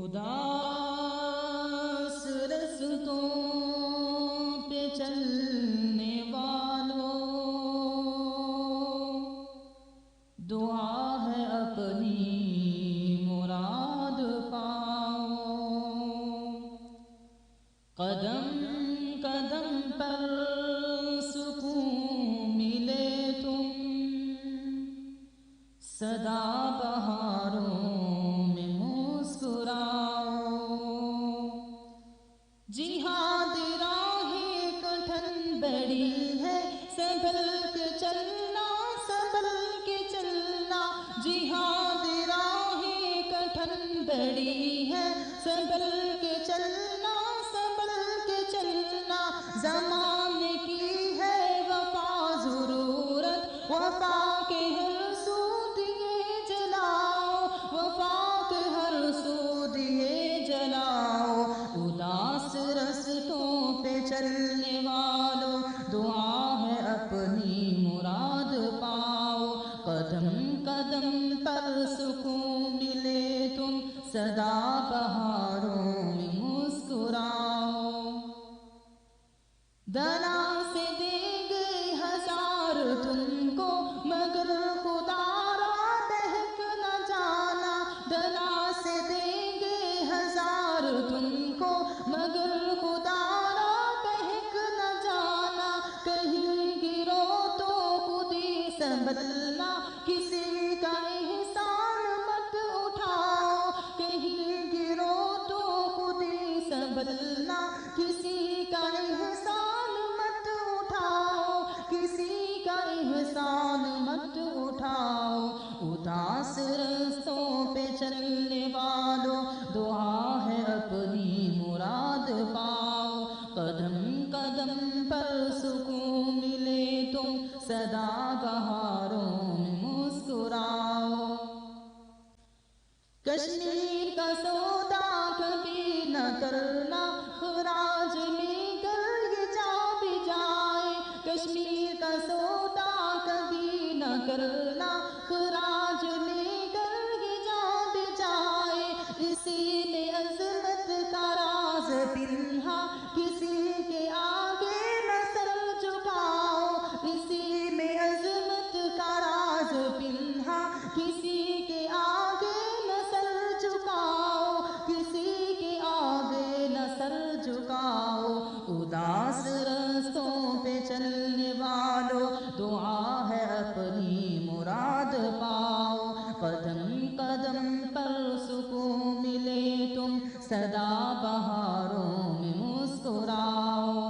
اداس رستوں پہ چلنے والوں، دعا ہے اپنی مراد پاؤ۔ قدم قدم پر سکون ملے تم، سدا بہاروں میں مسکراؤ۔ جہاد راہ کٹھن بڑی ہے، سنبھل کے چلنا سنبھل کے چلنا۔ جہاد راہ کٹھن بڑی ہے، سنبھل کے چلنا سنبھل کے چلنا۔ زمانے کی ہے وفا ضرورت، وفا کے ہر سو دیے جلاؤ، وفا کے ہر سو دیے جلاؤ۔ اداس رستوں پہ چلنے والوں، دعا ہے اپنی مراد پاؤ۔ قدم قدم پر سکون ملے تم، سدا بہاروں میں مسکراؤ۔ دنا سے دیں گے ہزار تم کو، مگر خدا را بہک نہ جانا۔ دنا سے دیں گے ہزار تم کو، مگر خدا را بہک نہ جانا۔ کہیں گرو تو خود ہی سنبھلنا، کسی کا احسان مت اٹھاؤ۔ کہیں گرو تو خود ہی سنبھلنا، کسی کا احسان مت اٹھاؤ، کسی کا احسان مت اٹھاؤ۔ اداس رستوں پہ چلنے والوں، دعا ہے اپنی مراد پاؤ۔ قدم قدم پر سکون ملے تم، سدا بہاروں میں مسکراؤ۔ کشمیر کا سودا کبھی نہ کرنا، خراج میں گر یہ جا بھی جائے۔ کشمیر کا سودا کبھی نہ کرنا، خراج میں گر یہ جا بھی جائے۔ اسی میں عظمت کا راز پنہا، کسی کے آگے نہ سر جھکاؤ۔ اسی میں عظمت کا راز پنہا، کسی کے آگے نہ سر جھکاؤ، کسی کے آگے نہ سر جھکاؤ۔ اداس رستوں پہ چلنے والوں، دعا ہے اپنی مراد پاؤ۔ قدم قدم پر سکون ملے تم، سدا بہاروں میں مسکراؤ۔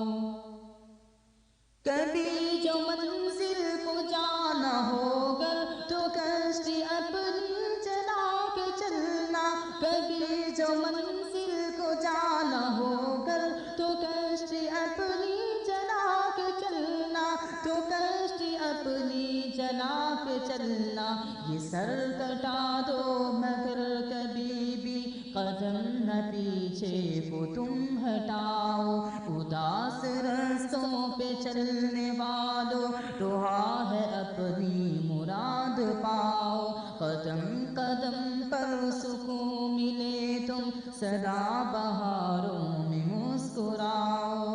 کبھی جو منزل کو جانا ہوگا تو کشتی اپنی چلا کے چلنا۔ کبھی جو منزل کو جانا ہوگا تو کشتی اپنی چلا کے چلنا، تو کشتی اپنی چلا کے چلنا۔ یہ سر کٹا دو مگر کبھی بھی قدم نہ پیچھے کو تم ہٹاؤ۔ اداس رستوں پہ چلنے والوں، دعا ہے اپنی مراد پاؤ۔ قدم قدم پر سکون ملے تم، سدا بہاروں میں مسکراؤ۔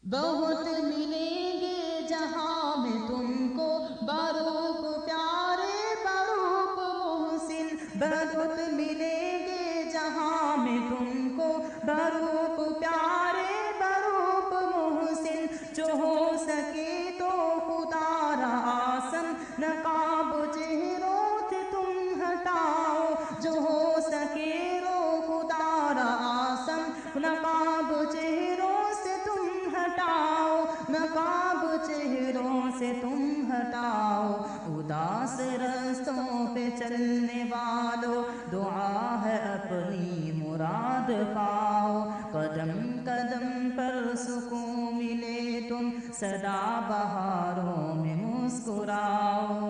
بہت ملیں گے جہاں میں تم کو باروق پیارے باروق محسن۔ بہت ملیں گے جہاں میں تم کو باروق پیارے باروق محسن۔ جو ہو سکے تو خدا را آسن، نقاب چہروں سے تم ہٹاؤ۔ جو ہو سکے رو خدا را آسن، نقاب چہروں سے تم ہٹاؤ، نقاب چہروں سے تم ہٹاؤ۔ اداس رستوں پہ چلنے والوں، دعا ہے اپنی مراد پاؤ۔ قدم قدم پر سکون ملے تم، سدا بہاروں میں مسکراؤ۔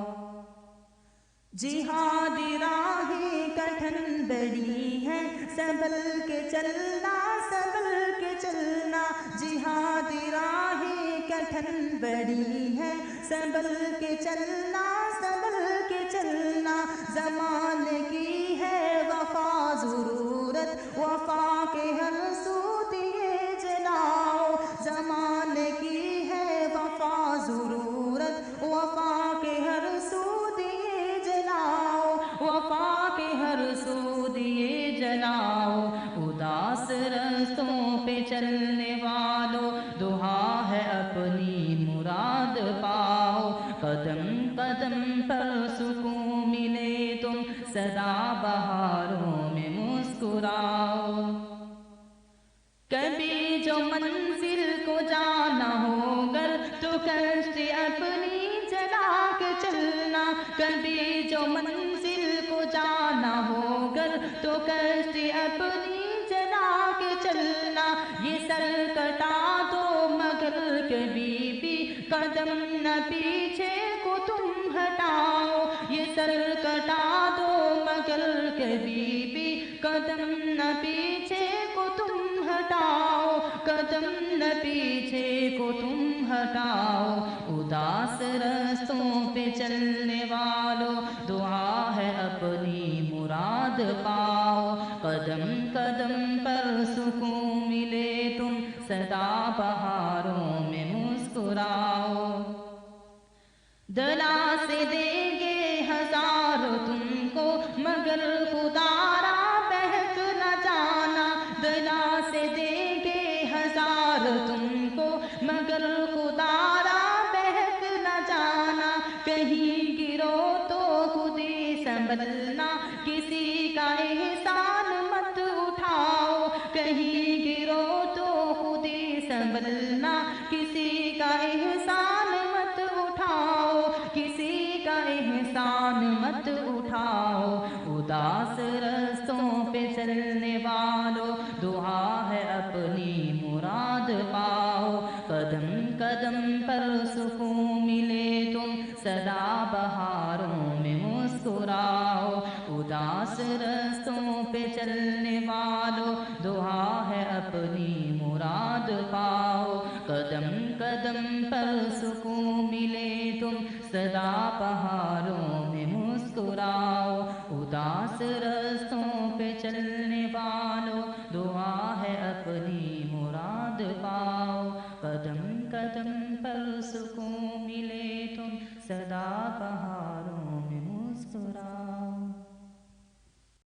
جہادی راہ کٹھن بڑی ہے، سنبھل کے چلنا سنبھل کے چلنا۔ جہادی راہ کٹھن بڑی ہے، سنبھل کے چلنا سنبھل کے چلنا۔ زمانے کی ہے وفا کے ہر سو دیے جلاؤ، اداس رستوں پہ چلنے والو دعا ہے اپنی مراد پاؤ، قدم قدم پر سکون ملے تم سدا بہاروں میں مسکراؤ۔ کبھی جو منزل کو جانا ہو گر تو کشتی اپنی چلا کے چلنا، کبھی جو منزل کو جانا ہو گر تو کشتی اپنی چلا کے چلنا، یہ سر کٹا دو مگر کبھی بھی قدم نہ پیچھے کو تم ہٹاؤ، یہ سر کٹا دو مگر کبھی بھی قدم نہ پیچھے کو تم ہٹاؤ، قدم نہ پیچھے کو تم ہٹاؤ، اداس رستوں پہ چلنے والوں دعا ہے اپنی مراد پاؤ، قدم قدم پر سکون ملے تم سدا بہاروں میں مسکراؤ۔ دلاسے دیں گے ہزار تم کو مگر خدا را بہک نہ جانا، دلاسے دیں گے ہزار تم کو مگر خدا را بہک نہ جانا، کہیں گرو تو خود ہی سنبھلنا کسی کا احسان مت اٹھاؤ، کہیں گرو تو خود ہی سنبھلنا کسی کا احسان مت اٹھاؤ، کسی کا احسان مت اٹھاؤ، اداس رستوں پہ چلنے والوں دعا ہے اپنی مراد پاؤ، قدم قدم پر سکون ملے تم سدا بہاروں میں مسکراؤ، اداس رستوں پہ چلنے والوں دعا ہے اپنی مراد پاؤ، قدم قدم پر سکون ملے تم سدا بہاروں میں مسکراؤ، اداس رستوں پہ چلنے والوں دعا ہے اپنی مراد پاؤ، قدم قدم پر سکون